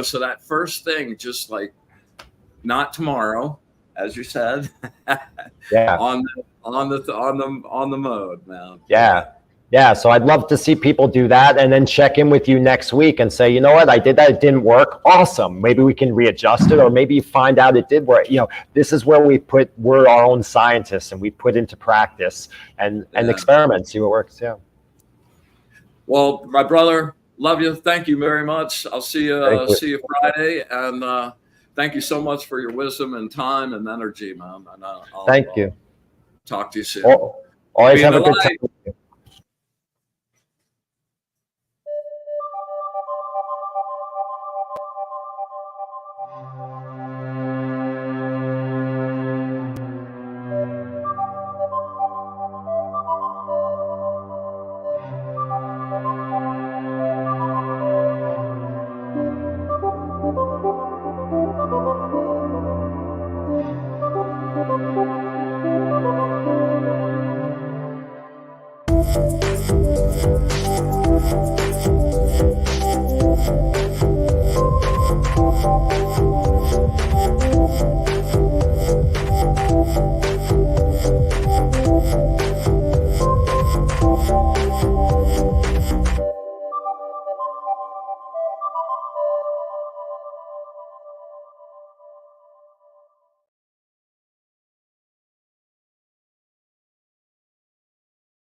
So that first thing, just like not tomorrow, as you said. on the mode, man. Yeah, so I'd love to see people do that and then check in with you next week and say, you know what, I did that, it didn't work. Awesome. Maybe we can readjust it, or maybe find out it did work. This is where we're our own scientists, and we put into practice and experiment, see what works. Yeah. Well, my brother, love you. Thank you very much. I'll see you Friday. And thank you so much for your wisdom and time and energy, man. And thank you. Talk to you soon. Always have a good time.